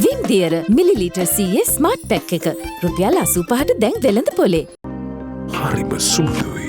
විම් දියර millilitre 100 smart pack එක රුපියල් 85ට දැන් වෙළඳ පොලේ. හරිම සුමුදුයි.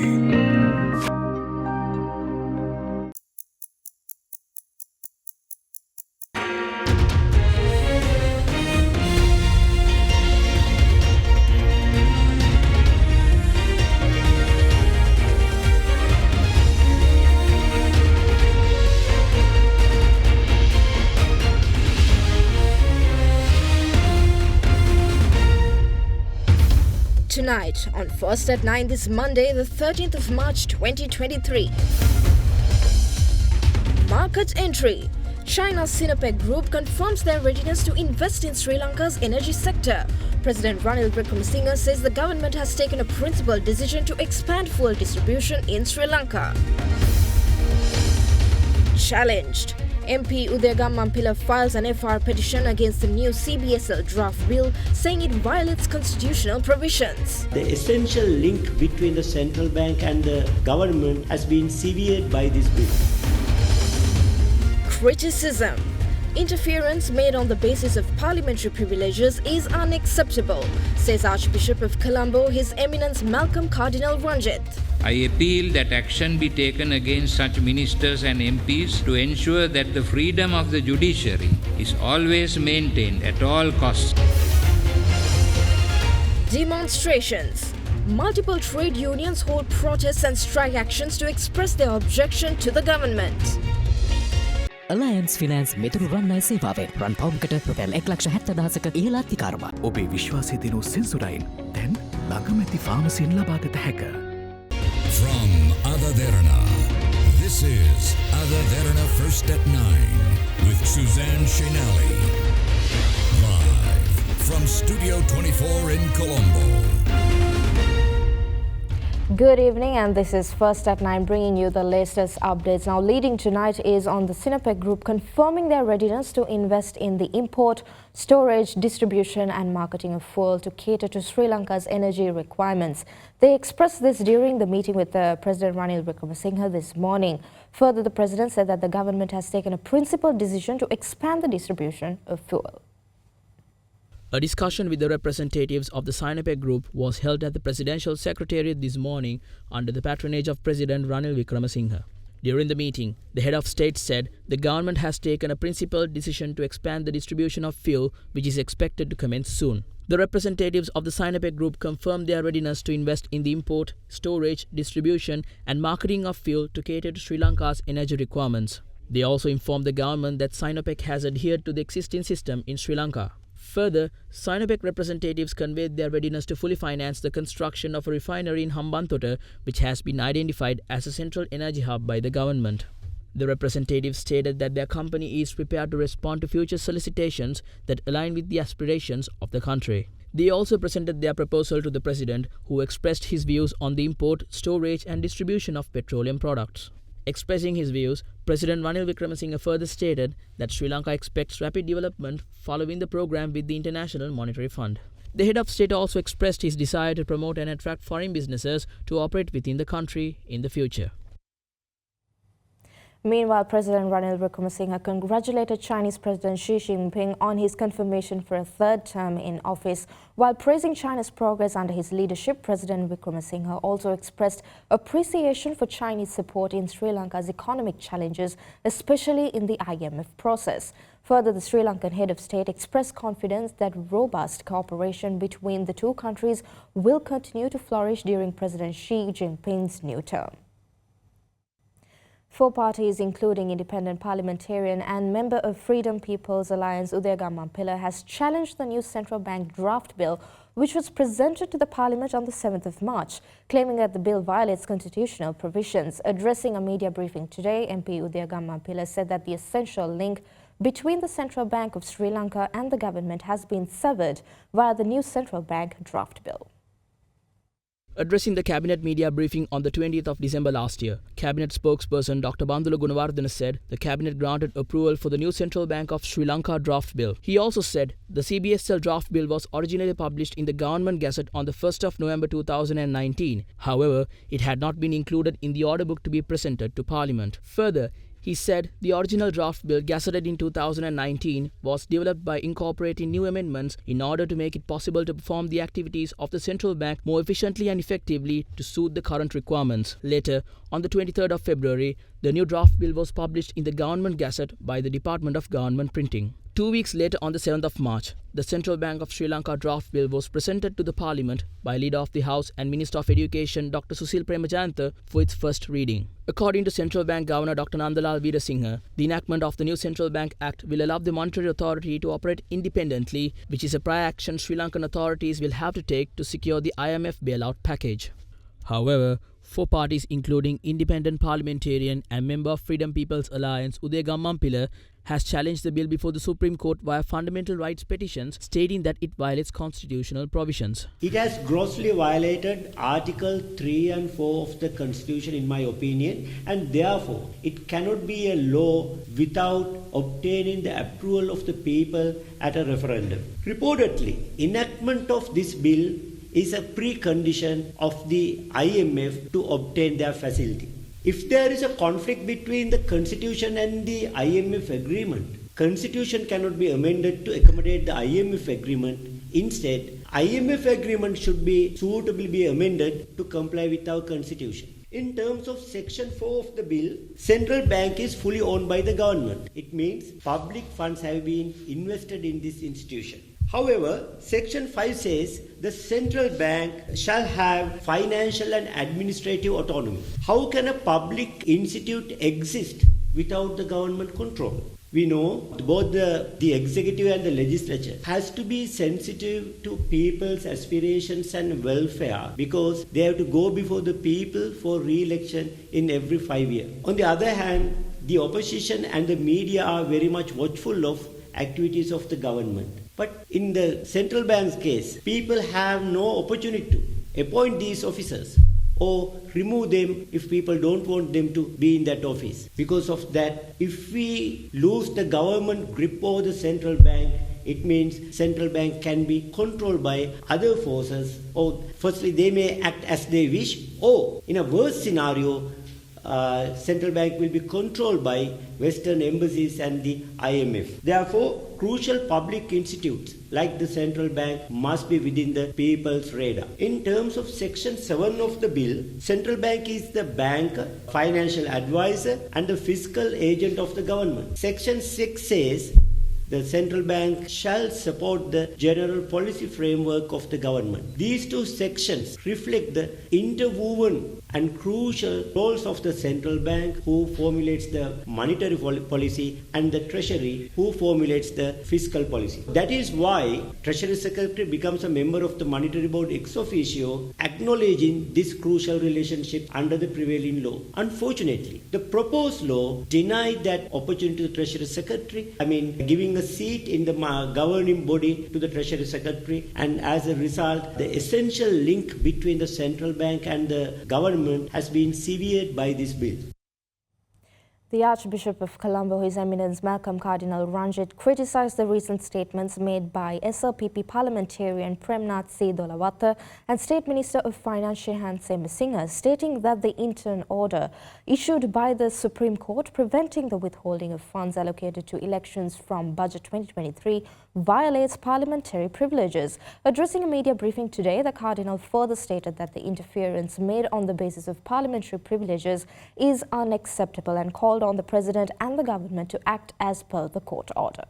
Tonight on First at 9 this Monday, the 13th of March 2023. Market entry. China's Sinopec Group confirms their readiness to invest in Sri Lanka's energy sector. President Ranil Wickremesinghe says the government has taken a principled decision to expand fuel distribution in Sri Lanka. Challenged. MP Udayagammampila files an FR petition against the new CBSL draft bill, saying it violates constitutional provisions. The essential link between the central bank and the government has been severed by this bill. Criticism. Interference made on the basis of parliamentary privileges is unacceptable, says Archbishop of Colombo, His Eminence Malcolm Cardinal Ranjit. I appeal that action be taken against such ministers and MPs to ensure that the freedom of the judiciary is always maintained at all costs. Demonstrations. Multiple trade unions hold protests and strike actions to express their objection to the government. Alliance Finance මෙතුරු රන්නයි සේවාවෙන් රන් පවුම්කට රුපියල් 1,70,000ක ඉහළ අධිකාරම. ඔබේ විශ්වාසය දිනු සෙන්සුරයින් දැන් ළඟමැති ෆාමසියෙන් ලබාගත හැක. From AdaDerana, this is AdaDerana First at 9 with Suzanne Shinali. Live from Studio 24 in Colombo. Good evening, and this is First at 9 bringing you the latest updates. Now, leading tonight is on the Sinopec Group confirming their readiness to invest in the import, storage, distribution and marketing of fuel to cater to Sri Lanka's energy requirements. They expressed this during the meeting with President Ranil Wickremesinghe this morning. Further, the President said that the government has taken a principled decision to expand the distribution of fuel. A discussion with the representatives of the Sinopec Group was held at the Presidential Secretariat this morning under the patronage of President Ranil Wickremesinghe. During the meeting, the head of state said the government has taken a principled decision to expand the distribution of fuel, which is expected to commence soon. The representatives of the Sinopec Group confirmed their readiness to invest in the import, storage, distribution and marketing of fuel to cater to Sri Lanka's energy requirements. They also informed the government that Sinopec has adhered to the existing system in Sri Lanka. Further, Sinopec representatives conveyed their readiness to fully finance the construction of a refinery in Hambantota, which has been identified as a central energy hub by the government. The representatives stated that their company is prepared to respond to future solicitations that align with the aspirations of the country. They also presented their proposal to the President, who expressed his views on the import, storage and distribution of petroleum products. Expressing his views, President Ranil Wickremesinghe further stated that Sri Lanka expects rapid development following the program with the International Monetary Fund. The head of state also expressed his desire to promote and attract foreign businesses to operate within the country in the future. Meanwhile, President Ranil Wickremesinghe congratulated Chinese President Xi Jinping on his confirmation for a third term in office. While praising China's progress under his leadership, President Wickremesinghe also expressed appreciation for Chinese support in Sri Lanka's economic challenges, especially in the IMF process. Further, the Sri Lankan head of state expressed confidence that robust cooperation between the two countries will continue to flourish during President Xi Jinping's new term. Four parties, including independent parliamentarian and member of Freedom People's Alliance Udayagammampila, has challenged the new central bank draft bill, which was presented to the parliament on the 7th of March, claiming that the bill violates constitutional provisions. Addressing a media briefing today, MP Udayagammampila said that the essential link between the Central Bank of Sri Lanka and the government has been severed via the new central bank draft bill. Addressing the Cabinet media briefing on the 20th of December last year, Cabinet spokesperson Dr. Bandula Gunawardena said the Cabinet granted approval for the new Central Bank of Sri Lanka draft bill. He also said the CBSL draft bill was originally published in the Government Gazette on the 1st of November 2019. However, it had not been included in the order book to be presented to Parliament. Further, He said the original draft bill gazetted in 2019 was developed by incorporating new amendments in order to make it possible to perform the activities of the central bank more efficiently and effectively to suit the current requirements. Later, on the 23rd of February, the new draft bill was published in the Government Gazette by the Department of Government Printing. 2 weeks later, on the 7th of March, the Central Bank of Sri Lanka draft bill was presented to the Parliament by Leader of the House and Minister of Education Dr. Susil Premajayantha for its first reading. According to Central Bank Governor Dr. Nandalal Veerasinghe, the enactment of the new Central Bank Act will allow the Monetary Authority to operate independently, which is a prior action Sri Lankan authorities will have to take to secure the IMF bailout package. However, 4 parties including independent parliamentarian and member of Freedom People's Alliance Uday Gammampila has challenged the bill before the Supreme Court via fundamental rights petitions, stating that it violates constitutional provisions. It has grossly violated Article 3 and 4 of the Constitution, in my opinion, and therefore it cannot be a law without obtaining the approval of the people at a referendum. Reportedly, enactment of this bill is a precondition of the IMF to obtain their facility. If there is a conflict between the Constitution and the IMF agreement, Constitution cannot be amended to accommodate the IMF agreement. Instead, IMF agreement should be suitably be amended to comply with our Constitution. In terms of Section 4 of the bill, central bank is fully owned by the government. It means public funds have been invested in this institution. However, Section 5 says the central bank shall have financial and administrative autonomy. How can a public institute exist without the government control? We know both the executive and the legislature has to be sensitive to people's aspirations and welfare because they have to go before the people for re-election in every 5 years. On the other hand, the opposition and the media are very much watchful of activities of the government. But in the central bank's case, people have no opportunity to appoint these officers or remove them if people don't want them to be in that office. Because of that, if we lose the government grip over the central bank, it means central bank can be controlled by other forces, or firstly they may act as they wish, or in a worse scenario, central bank will be controlled by Western embassies and the IMF. Therefore, crucial public institutes like the central bank must be within the people's radar. In terms of Section 7 of the bill, central bank is the banker, financial advisor and the fiscal agent of the government. Section 6 says the central bank shall support the general policy framework of the government. These two sections reflect the interwoven and crucial roles of the central bank, who formulates the monetary policy, and the treasury, who formulates the fiscal policy. That is why Treasury Secretary becomes a member of the Monetary Board ex officio, acknowledging this crucial relationship under the prevailing law. Unfortunately, the proposed law denied that opportunity to the Treasury Secretary, giving a seat in the governing body to the Treasury Secretary, and as a result, the essential link between the central bank and the government has been severed by this bill. The Archbishop of Colombo, His Eminence Malcolm Cardinal Ranjit, criticized the recent statements made by SLPP parliamentarian Premnath C. Dolawatha and State Minister of Finance Shehan Semasinga, stating that the interim order issued by the Supreme Court preventing the withholding of funds allocated to elections from Budget 2023 violates parliamentary privileges. Addressing a media briefing today, the Cardinal further stated that the interference made on the basis of parliamentary privileges is unacceptable and called on the President and the government to act as per the court order.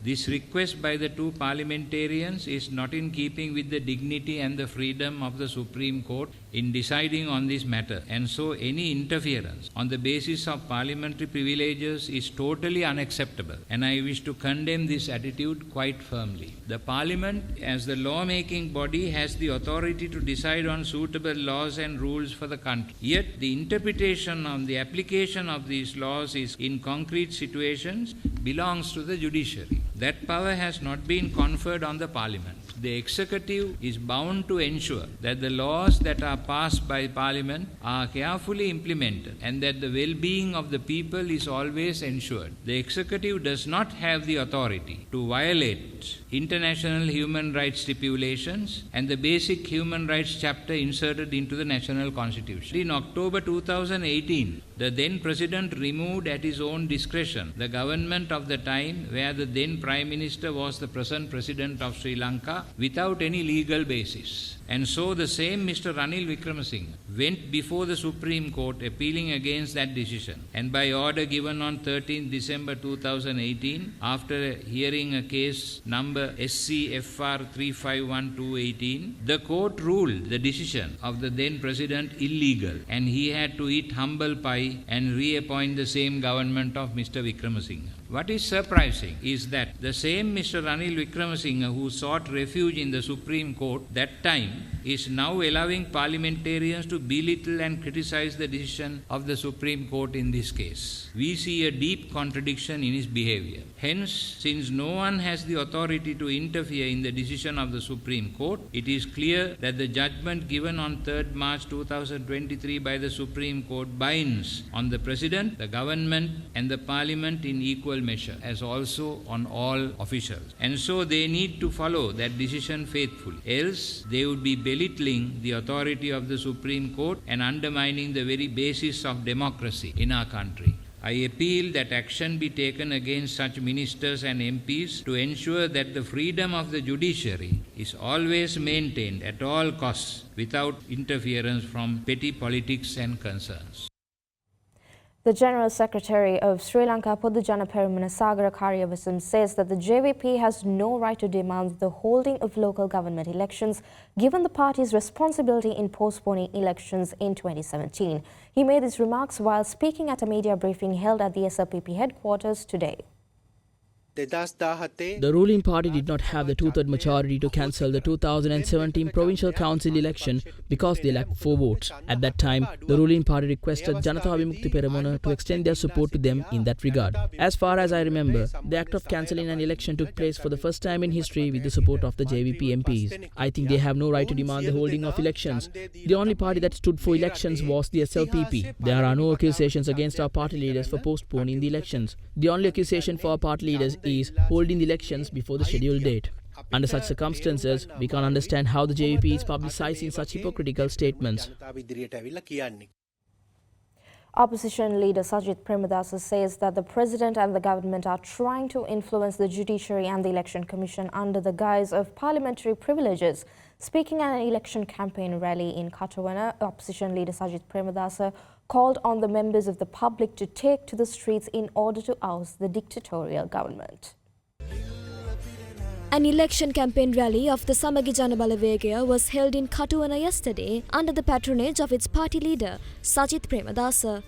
This request by the two parliamentarians is not in keeping with the dignity and the freedom of the Supreme Court in deciding on this matter, and so any interference on the basis of parliamentary privileges is totally unacceptable, and I wish to condemn this attitude quite firmly. The Parliament, as the law-making body, has the authority to decide on suitable laws and rules for the country. Yet the interpretation of the application of these laws is in concrete situations belongs to the judiciary. That power has not been conferred on the Parliament. The executive is bound to ensure that the laws that are passed by Parliament are carefully implemented and that the well-being of the people is always ensured. The executive does not have the authority to violate concepts, international human rights stipulations, and the basic human rights chapter inserted into the national constitution. In October 2018, the then president removed at his own discretion the government of the time where the then prime minister was the present president of Sri Lanka without any legal basis. And so the same Mr. Ranil Wickremesinghe went before the Supreme Court appealing against that decision. And by order given on 13 December 2018, after hearing a case number SCFR 351218, the court ruled the decision of the then president illegal, and he had to eat humble pie and reappoint the same government of Mr. Wickremesinghe. What is surprising is that the same Mr. Ranil Wickremesinghe who sought refuge in the Supreme Court that time is now allowing parliamentarians to belittle and criticize the decision of the Supreme Court in this case. We see a deep contradiction in his behavior. Hence, since no one has the authority to interfere in the decision of the Supreme Court, it is clear that the judgment given on 3rd March 2023 by the Supreme Court binds on the President, the government and the Parliament in equal measure, as also on all officials. And so they need to follow that decision faithfully. Else, they would be belittling the authority of the Supreme Court and undermining the very basis of democracy in our country. I appeal that action be taken against such ministers and MPs to ensure that the freedom of the judiciary is always maintained at all costs without interference from petty politics and concerns. The General Secretary of Sri Lanka, Podujana Peramana Sagara Karyavasam, says that the JVP has no right to demand the holding of local government elections, given the party's responsibility in postponing elections in 2017. He made these remarks while speaking at a media briefing held at the SLPP headquarters today. The ruling party did not have the two-third majority to cancel the 2017 provincial council election because they lacked 4 votes. At that time, the ruling party requested Janatha Vimukthi Peramuna to extend their support to them in that regard. As far as I remember, the act of cancelling an election took place for the first time in history with the support of the JVP MPs. I think they have no right to demand the holding of elections. The only party that stood for elections was the SLPP. There are no accusations against our party leaders for postponing the elections. The only accusation for our party leaders is holding the elections before the scheduled date. Under such circumstances, we can't understand how the JVP is publicizing such hypocritical statements. Opposition leader Sajith Premadasa says that the president and the government are trying to influence the judiciary and the election commission under the guise of parliamentary privileges. Speaking at an election campaign rally in Katawana, opposition leader Sajith Premadasa called on the members of the public to take to the streets in order to oust the dictatorial government. An election campaign rally of the Samagi Jana Balawegaya was held in Katawana yesterday under the patronage of its party leader, Sajith Premadasa.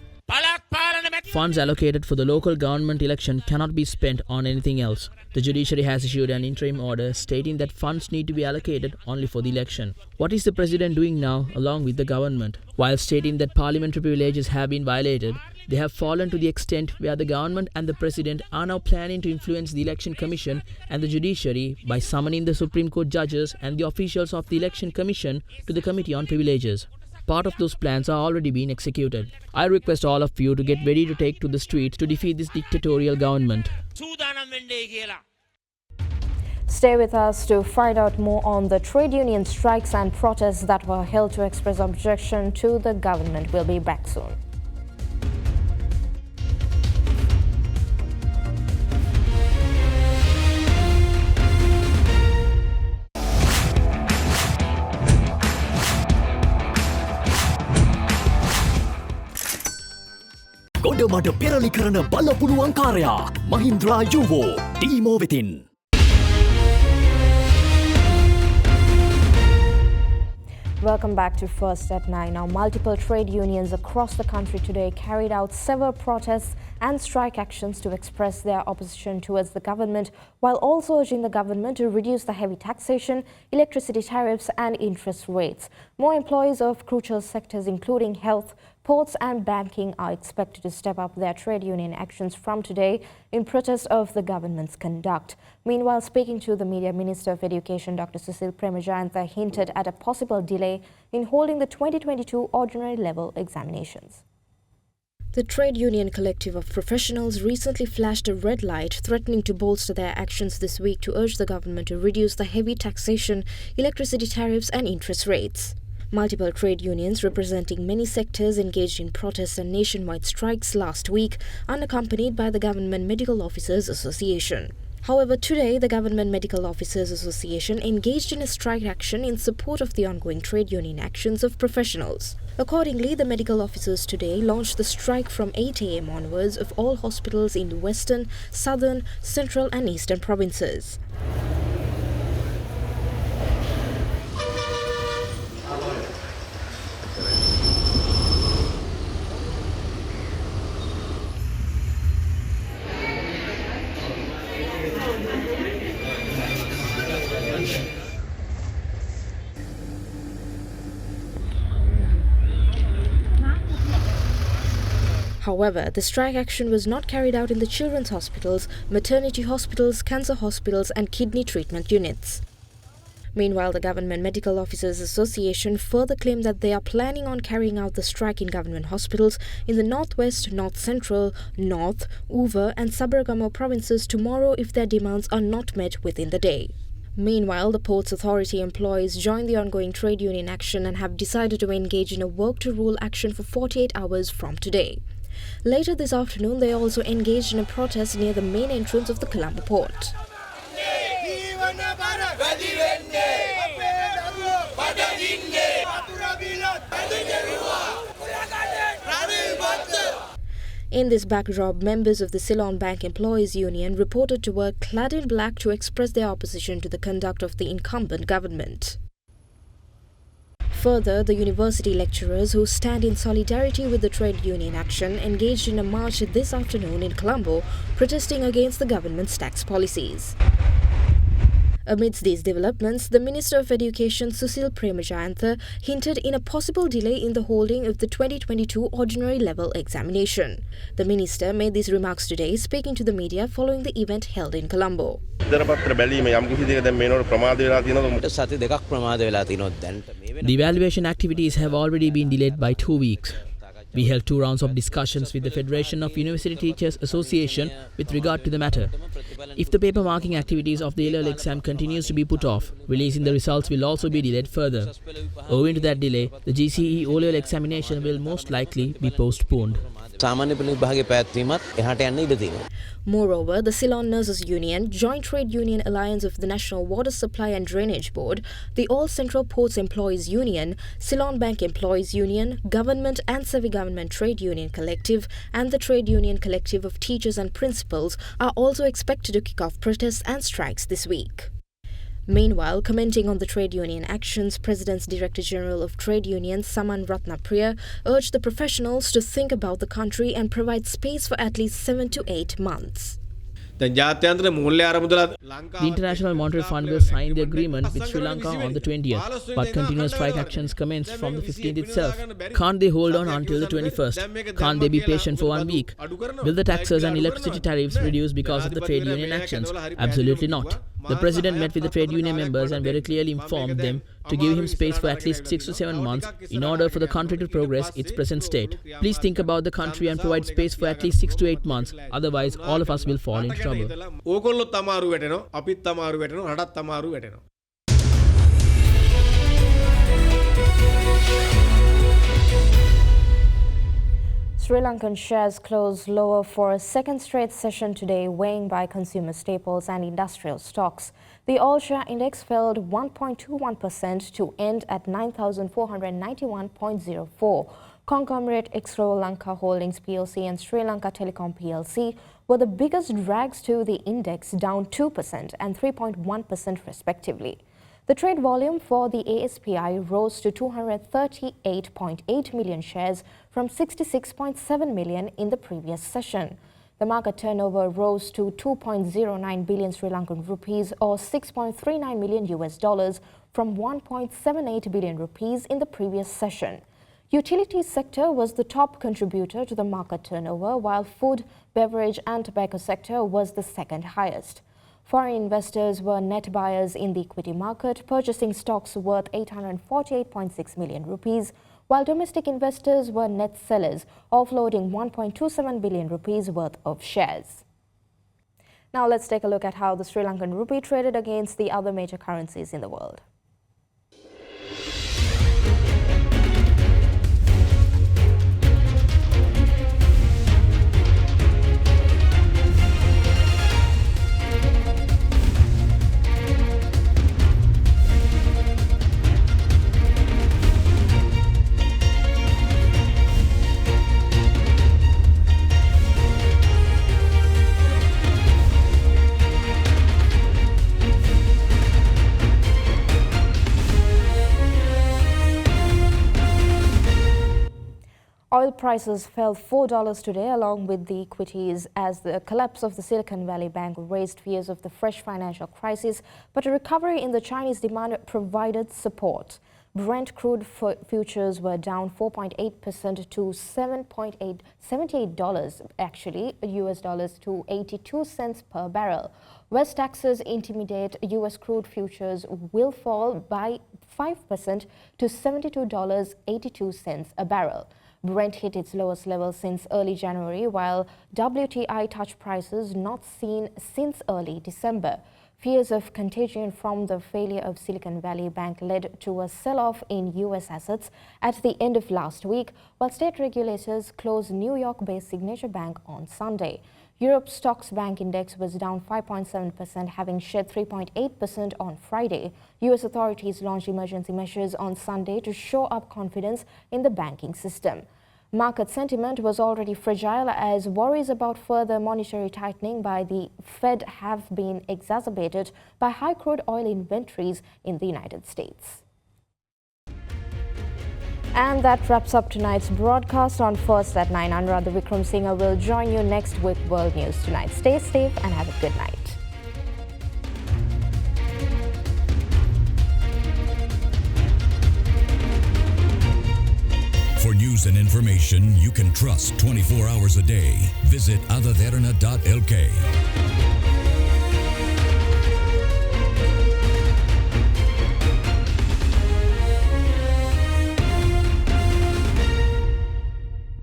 Funds allocated for the local government election cannot be spent on anything else. The judiciary has issued an interim order stating that funds need to be allocated only for the election. What is the president doing now along with the government? While stating that parliamentary privileges have been violated, they have fallen to the extent where the government and the president are now planning to influence the election commission and the judiciary by summoning the Supreme Court judges and the officials of the election commission to the Committee on Privileges. Part of those plans are already being executed. I request all of you to get ready to take to the streets to defeat this dictatorial government. Stay with us to find out more on the trade union strikes and protests that were held to express objection to the government. We'll be back soon. ගොඩමඩ පෙරලි කරන බලපුළුවන් කාරයා මහින්ද්‍රා යුවෝ ටීමෝ වෙතින්. Welcome back to First at 9. Now, multiple trade unions across the country today carried out several protests and strike actions to express their opposition towards the government, while also urging the government to reduce the heavy taxation, electricity tariffs and interest rates. More employees of crucial sectors including health, ports and banking are expected to step up their trade union actions from today in protest of the government's conduct. Meanwhile, speaking to the media, Minister of Education Dr. Susil Premajayantha hinted at a possible delay in holding the 2022 ordinary level examinations. The trade union collective of professionals recently flashed a red light, threatening to bolster their actions this week to urge the government to reduce the heavy taxation, electricity tariffs and interest rates. Multiple trade unions representing many sectors engaged in protests and nationwide strikes last week, unaccompanied by the Government Medical Officers Association. However, today, the Government Medical Officers Association engaged in a strike action in support of the ongoing trade union actions of professionals. Accordingly, the medical officers today launched the strike from 8 a.m. onwards of all hospitals in the western, southern, central and eastern provinces. However, the strike action was not carried out in the children's hospitals, maternity hospitals, cancer hospitals and kidney treatment units. Meanwhile, the Government Medical Officers Association further claimed that they are planning on carrying out the strike in government hospitals in the northwest, north central, north, Uva and Sabaragamu provinces tomorrow if their demands are not met within the day. Meanwhile, the Ports Authority employees joined the ongoing trade union action and have decided to engage in a work-to-rule action for 48 hours from today. Later this afternoon, they also engaged in a protest near the main entrance of the Colombo port. In this backdrop, members of the Ceylon Bank Employees Union reported to work clad in black to express their opposition to the conduct of the incumbent government. Further, the university lecturers who stand in solidarity with the trade union action engaged in a march this afternoon in Colombo, protesting against the government's tax policies. Amidst these developments, the Minister of Education Susil Premajayantha hinted in a possible delay in the holding of the 2022 ordinary level examination. The minister made these remarks today, speaking to the media following the event held in Colombo. The evaluation activities have already been delayed by 2 weeks. We held 2 rounds of discussions with the Federation of University Teachers Association with regard to the matter. If the paper marking activities of the A-level exam continues to be put off, releasing the results will also be delayed further. Owing to that delay, the GCE O-level examination will most likely be postponed. Moreover, the Ceylon Nurses Union, Joint Trade Union Alliance of the National Water Supply and Drainage Board, the All Central Ports Employees Union, Ceylon Bank Employees Union, Government and Semi-Government Trade Union Collective and the Trade Union Collective of Teachers and Principals are also expected to kick off protests and strikes this week. Meanwhile, commenting on the trade union actions, President's Director General of Trade Unions, Saman Ratnapriya, urged the professionals to think about the country and provide space for at least 7 to 8 months. The International Monetary Fund will sign the agreement with Sri Lanka on the 20th, but continuous strike actions commenced from the 15th itself. Can't they hold on until the 21st? Can't they be patient for 1 week? Will the taxes and electricity tariffs reduce because of the trade union actions? Absolutely not. The President met with the trade union members and very clearly informed them to give him space for at least 6 to 7 months in order for the country to progress its present state. Please think about the country and provide space for at least 6 to 8 months, otherwise all of us will fall into trouble. Sri Lankan shares closed lower for a second straight session today, weighing by consumer staples and industrial stocks. The all-share index fell 1.21% to end at 9,491.04. Conglomerate Sri Lanka Holdings plc and Sri Lanka Telecom plc were the biggest drags to the index, down 2% and 3.1% respectively. The trade volume for the ASPI rose to 238.8 million shares from 66.7 million in the previous session. The market turnover rose to 2.09 billion Sri Lankan rupees or $6.39 million from 1.78 billion rupees in the previous session. Utilities sector was the top contributor to the market turnover, while food, beverage and tobacco sector was the second highest. Foreign investors were net buyers in the equity market, purchasing stocks worth 848.6 million rupees, while domestic investors were net sellers, offloading 1.27 billion rupees worth of shares. Now let's take a look at how the Sri Lankan rupee traded against the other major currencies in the world. Oil prices fell $4 today along with the equities as the collapse of the Silicon Valley Bank raised fears of the fresh financial crisis, but a recovery in the Chinese demand provided support. Brent crude futures were down 4.8% to $78 actually, US dollars to 82 cents per barrel. West Texas intimidate US crude futures will fall by 5% to $72.82 a barrel. Brent hit its lowest level since early January, while WTI touched prices not seen since early December. Fears of contagion from the failure of Silicon Valley Bank led to a sell-off in U.S. assets at the end of last week, while state regulators closed New York-based Signature Bank on Sunday. Europe's Stocks Bank Index was down 5.7%, having shed 3.8% on Friday. U.S. authorities launched emergency measures on Sunday to shore up confidence in the banking system. Market sentiment was already fragile as worries about further monetary tightening by the Fed have been exacerbated by high crude oil inventories in the United States. And that wraps up tonight's broadcast on First at 9. Anuradha Wickramasinghe will join you next with World News Tonight. Stay safe and have a good night. For news and information you can trust 24 hours a day, visit AdaDerana.lk.